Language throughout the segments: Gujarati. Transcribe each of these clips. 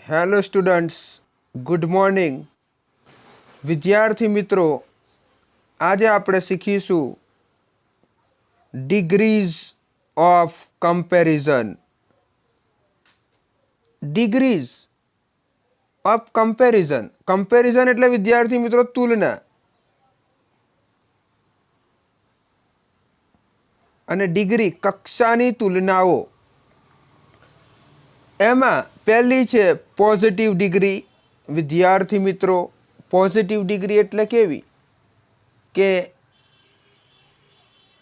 Hello students, good morning. વિદ્યાર્થી મિત્રો, આજે આપણે શીખીશું degrees of comparison. Degrees of comparison. Comparison એટલે વિદ્યાર્થી મિત્રો તુલના. અને ડિગ્રી કક્ષાની તુલનાઓ. એમાં પહેલી છે પોઝિટિવ ડિગ્રી. વિદ્યાર્થી મિત્રો, પોઝિટિવ ડિગ્રી એટલે કેવી કે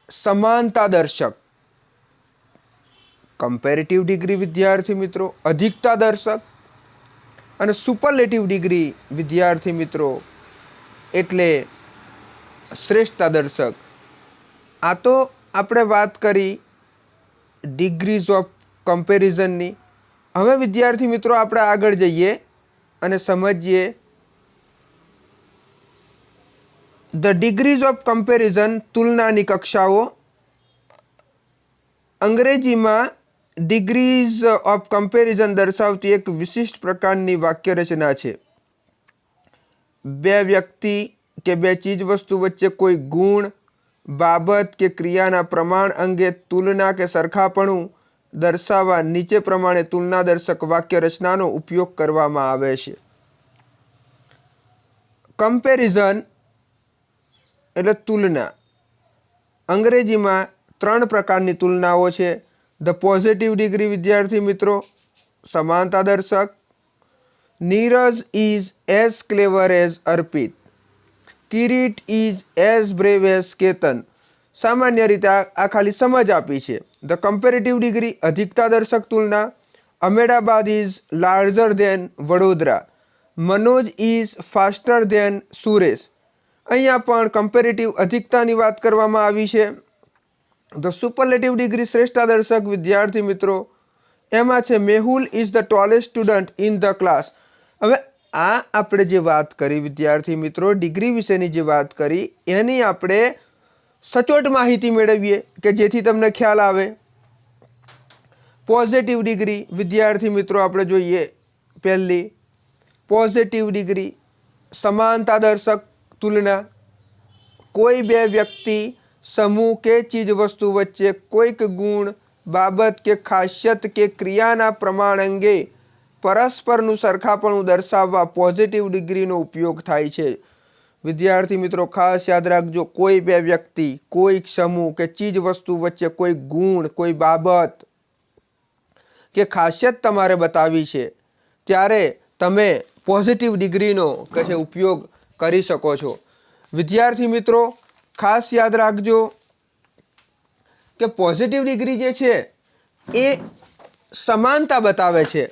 સમાનતા દર્શક. કમ્પેરેટિવ ડિગ્રી વિદ્યાર્થી મિત્રો અધિકતા દર્શક. અને સુપરલેટિવ ડિગ્રી વિદ્યાર્થી મિત્રો એટલે શ્રેષ્ઠતા દર્શક. આ તો આપણે વાત કરી ડિગ્રીઝ ઓફ કમ્પેરિઝનની. હવે વિદ્યાર્થી મિત્રો આપણે આગળ જઈએ અને સમજીએ ધ ડિગ્રીઝ ઓફ કમ્પેરિઝન, તુલનાની કક્ષાઓ. અંગ્રેજીમાં ડિગ્રીઝ ઓફ કમ્પેરિઝન દર્શાવતી એક વિશિષ્ટ પ્રકારની વાક્ય રચના છે. બે વ્યક્તિ કે બે ચીજ વસ્તુ વચ્ચે કોઈ ગુણ, બાબત કે ક્રિયાના પ્રમાણ અંગે તુલના કે સરખાપણું દર્શાવવા નીચે પ્રમાણે તુલનાદર્શક વાક્ય રચનાનો ઉપયોગ કરવામાં આવે છે. કમ્પેરિઝન એટલે તુલના. અંગ્રેજીમાં 3 પ્રકારની તુલનાઓ છે. ધ પોઝિટિવ ડિગ્રી વિદ્યાર્થી મિત્રો સમાનતા દર્શક. Neeraj is as clever as Arpit. Kirit is as brave as Ketan. સામાન્ય રીતે આ ખાલી સમજ આપી છે. ધ કમ્પેરેટિવ ડિગ્રી અધિકતા દર્શક તુલના. Ahmedabad is larger than Vadodara. Manoj is faster than Suresh. અહીંયા પણ કમ્પેરેટિવ અધિકતાની વાત કરવામાં આવી છે. ધ સુપરલેટિવ ડિગ્રી શ્રેષ્ઠતા દર્શક વિદ્યાર્થી મિત્રો એમાં છે Mehul is the tallest student in the class. હવે આ આપણે જે વાત કરી વિદ્યાર્થી મિત્રો ડિગ્રી વિશેની જે વાત કરી એની આપણે સચોટ માહિતી મેળવીએ કે જેથી તમને ખ્યાલ આવે. પોઝિટિવ ડિગ્રી વિદ્યાર્થી મિત્રો આપણે જોઈએ પહેલી પોઝિટિવ ડિગ્રી સમાનતા દર્શક તુલના. કોઈ બે વ્યક્તિ, સમૂહ કે ચીજ વસ્તુ વચ્ચે કોઈક ગુણ, બાબત કે ખાસિયત કે ક્રિયાના પ્રમાણ અંગે પરસ્પરનું સરખાપણું દર્શાવવા પોઝિટિવ ડિગ્રીનો ઉપયોગ થાય છે. વિદ્યાર્થી મિત્રો ખાસ યાદ રાખજો, કોઈ બે વ્યક્તિ, કોઈક સમૂહ કે ચીજ વસ્તુ વચ્ચે કોઈ ગુણ, કોઈ બાબત કે ખાસિયત તમારે બતાવી છે ત્યારે તમે પોઝિટિવ ડિગ્રીનો ઉપયોગ કરી શકો છો. વિદ્યાર્થી મિત્રો ખાસ યાદ રાખજો કે પોઝિટિવ ડિગ્રી જે છે એ સમાનતા બતાવે છે.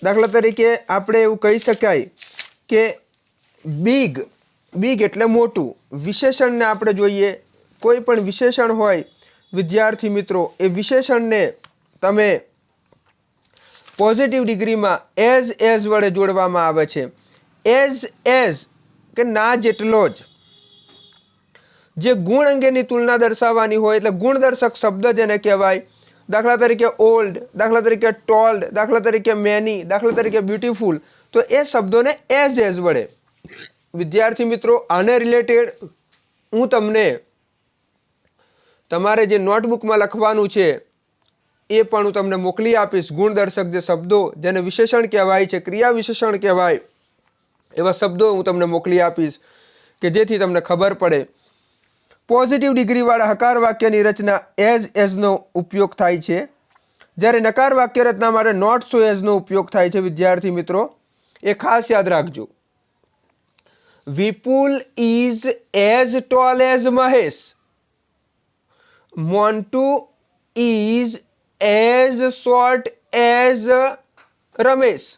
દાખલા તરીકે આપણે એવું કહી શકાય કે બિગ એટલે મોટું. વિશેષણને આપણે જોઈએ, કોઈ પણ વિશેષણ હોય વિદ્યાર્થી મિત્રો એ વિશેષણને તમે પોઝિટિવ ડિગ્રીમાં એઝ વડે જોડવામાં આવે છે. એઝ કે ના જેટલો જ. જે ગુણ અંગેની તુલના દર્શાવવાની હોય એટલે ગુણદર્શક શબ્દ જેને કહેવાય. દાખલા તરીકે ઓલ્ડ, દાખલા તરીકે ટોલ્ડ, દાખલા તરીકે મેની, દાખલા તરીકે બ્યુટીફુલ. તો એ શબ્દોને એઝ વડે. વિદ્યાર્થી મિત્રો આને રિલેટેડ હું તમને તમારે જે નોટબુકમાં લખવાનું છે એ પણ હું તમને મોકલી આપીશ. ગુણદર્શક જે શબ્દો જેને વિશેષણ કહેવાય છે, ક્રિયા વિશેષણ કહેવાય, એવા શબ્દો હું તમને મોકલી આપીશ કે જેથી તમને ખબર પડે. પોઝિટિવ ડિગ્રીવાળા હકાર વાક્યની રચના એઝનો ઉપયોગ થાય છે, જ્યારે નકાર વાક્ય રચના માટે નોટ સો એઝનો ઉપયોગ થાય છે. વિદ્યાર્થી મિત્રો એ ખાસ યાદ રાખજો. Vipul is as tall as Mahesh. Montu is as short as Ramesh.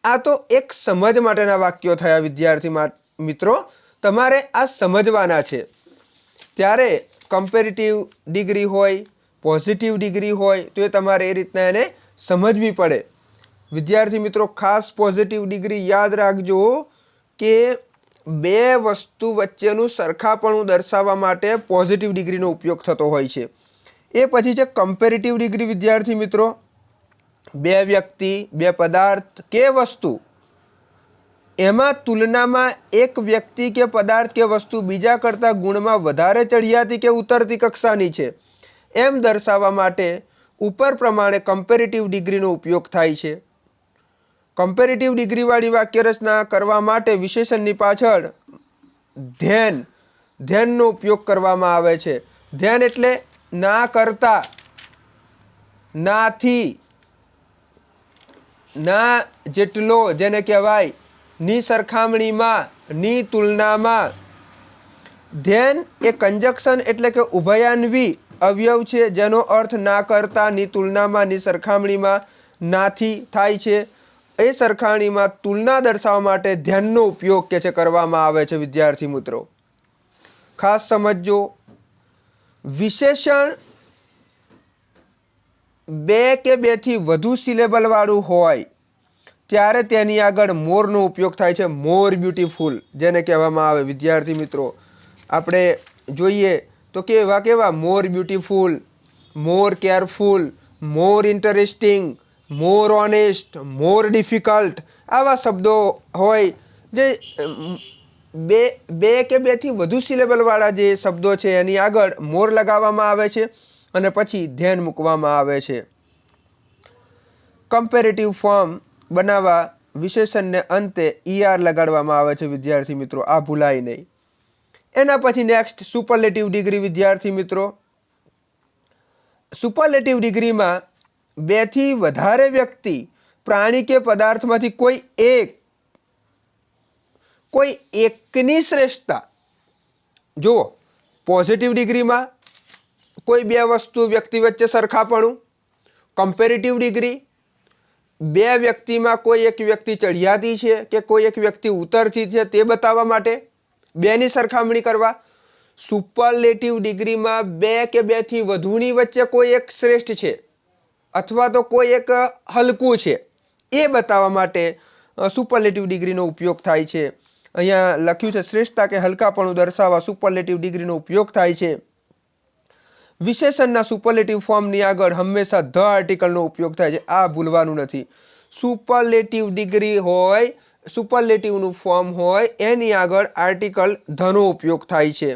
આ તો એક સમજ માટેના વાક્યો થયા. વિદ્યાર્થી મિત્રો તમારે આ સમજવાના છે. ત્યારે કમ્પેરેટિવ ડિગ્રી હોય, પોઝિટિવ ડિગ્રી હોય તો એ તમારે એ રીતના એને સમજવી પડે. વિદ્યાર્થી મિત્રો ખાસ પોઝિટિવ ડિગ્રી યાદ રાખજો કે બે વસ્તુ વચ્ચેનું સરખાપણું દર્શાવવા માટે પોઝિટિવ ડિગ્રીનો ઉપયોગ થતો હોય છે. એ પછી છે કમ્પેરેટિવ ડિગ્રી. વિદ્યાર્થી મિત્રો બે વ્યક્તિ, બે પદાર્થ કે વસ્તુ, એમાં તુલનામાં એક વ્યક્તિ કે પદાર્થ કે વસ્તુ બીજા કરતાં ગુણમાં વધારે ચઢિયાતી કે ઉતરતી કક્ષાની છે એમ દર્શાવવા માટે ઉપર પ્રમાણે કમ્પેરેટિવ ડિગ્રીનો ઉપયોગ થાય છે. કમ્પેરેટિવ ડિગ્રીવાળી વાક્યરચના કરવા માટે વિશેષણની પાછળ ધ્યાનનો ઉપયોગ કરવામાં આવે છે. ધ્યાન એટલે ના કરતા, નાથી, ના જેટલો જેને કહેવાય, ની સરખામણીમાં, ની તુલનામાં. ધ્યાન એ કંજક્શન એટલે કે ઉભયાન્વી અવયવ છે જેનો અર્થ ના કરતા, ની તુલનામાં, ની સરખામણીમાં, નાથી થાય છે. એ સરખામણીમાં તુલના દર્શાવવા માટે ધ્યાનનો ઉપયોગ કે છે કરવામાં આવે છે. વિદ્યાર્થી મિત્રો ખાસ સમજજો, વિશેષણ બે કે બેથી વધુ સિલેબલ વાળું હોય ત્યારે તેની આગળ મોરનો ઉપયોગ થાય છે. મોર બ્યુટીફુલ જેને કહેવામાં આવે. વિદ્યાર્થી મિત્રો આપણે જોઈએ તો કેવા મોર બ્યુટીફુલ, મોર કેરફુલ, મોર ઇન્ટરેસ્ટિંગ, મોર ઓનેસ્ટ, મોર ડિફિકલ્ટ, આવા શબ્દો હોય જે બે કે બેથી વધુ સિલેબલવાળા જે શબ્દો છે એની આગળ મોર લગાવવામાં આવે છે અને પછી ધ્યાન મૂકવામાં આવે છે. કમ્પેરેટિવ ફોર્મ બનાવવા વિશેષણને અંતે ER લગાડવામાં આવે છે. વિદ્યાર્થી મિત્રો આ ભૂલાય નહીં. એના પછી નેક્સ્ટ સુપરલેટિવ ડિગ્રી. વિદ્યાર્થી મિત્રો સુપરલેટિવ ડિગ્રીમાં બેથી વધારે વ્યક્તિ, પ્રાણી કે પદાર્થમાંથી કોઈ એકની શ્રેષ્ઠતા. જુઓ, પોઝિટિવ ડિગ્રીમાં કોઈ બે વસ્તુ વ્યક્તિ વચ્ચે સરખાપણું. કમ્પેરેટિવ ડિગ્રી બે વ્યક્તિમાં કોઈ એક વ્યક્તિ ચઢિયાતી છે કે કોઈ એક વ્યક્તિ ઉતરતી છે તે બતાવવા માટે બેની સરખામણી કરવા. સુપરલેટિવ ડિગ્રીમાં બે કે બેથી વધુની વચ્ચે કોઈ એક શ્રેષ્ઠ છે અથવા તો કોઈ એક હલકું છે એ બતાવવા માટે સુપરલેટિવ ડિગ્રીનો ઉપયોગ થાય છે. અહીંયા લખ્યું છે શ્રેષ્ઠતા કે હલકાપણું દર્શાવવા સુપરલેટિવ ડિગ્રીનો ઉપયોગ થાય છે. વિશેષણના સુપરલેટિવ ફોર્મની આગળ હંમેશા ધ આર્ટિકલનો ઉપયોગ થાય છે. આ ભૂલવાનું નથી. સુપરલેટિવ ડિગ્રી હોય, સુપરલેટિવનું ફોર્મ હોય એની આગળ આર્ટિકલ ધનો ઉપયોગ થાય છે.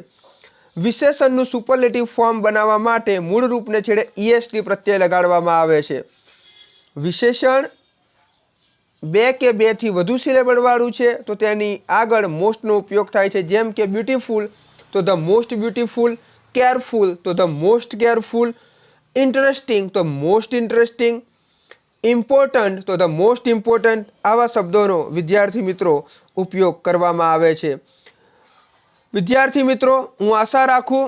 વિશેષણનું સુપરલેટિવ ફોર્મ બનાવવા માટે મૂળ રૂપને છેડે EST પ્રત્યય લગાડવામાં આવે છે. વિશેષણ બે કે બેથી વધુ સિલેબલવાળું છે તો તેની આગળ મોસ્ટનો ઉપયોગ થાય છે. જેમ કે બ્યુટીફુલ તો ધ મોસ્ટ બ્યુટીફુલ, કેરફુલ તો ધ મોસ્ટ કેરફુલ, ઇન્ટરેસ્ટિંગ તો મોસ્ટ ઇન્ટરેસ્ટિંગ, ઇમ્પોર્ટન્ટ તો ધ મોસ્ટ ઇમ્પોર્ટન્ટ. આવા શબ્દોનો વિદ્યાર્થી મિત્રો ઉપયોગ કરવામાં આવે છે. વિદ્યાર્થી મિત્રો હું આશા રાખું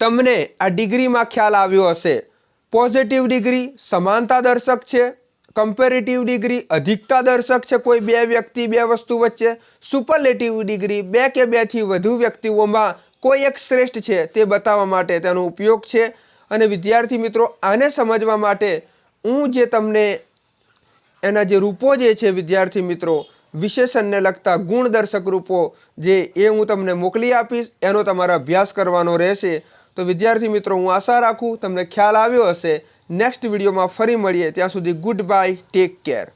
તમને આ ડિગ્રીમાં ખ્યાલ આવ્યો હશે. પોઝિટિવ ડિગ્રી સમાનતા દર્શક છે, કમ્પેરેટિવ ડિગ્રી અધિકતા દર્શક છે કોઈ બે વ્યક્તિ બે વસ્તુ વચ્ચે, સુપરલેટિવ ડિગ્રી બે કે બેથી વધુ વ્યક્તિઓમાં કોઈ એક શ્રેષ્ઠ છે તે બતાવવા માટે તેનો ઉપયોગ છે. અને વિદ્યાર્થી મિત્રો આને સમજવા માટે હું જે તમને એના જે રૂપો જે છે વિદ્યાર્થી મિત્રો વિશેષણને લગતા ગુણદર્શક રૂપો જે એ હું તમને મોકલી આપીશ, એનો તમારે અભ્યાસ કરવાનો રહેશે. તો વિદ્યાર્થી મિત્રો હું આશા રાખું તમને ખ્યાલ આવ્યો હશે. નેક્સ્ટ વિડીયોમાં ફરી મળીએ. ત્યાં સુધી ગુડ બાય, ટેક કેર.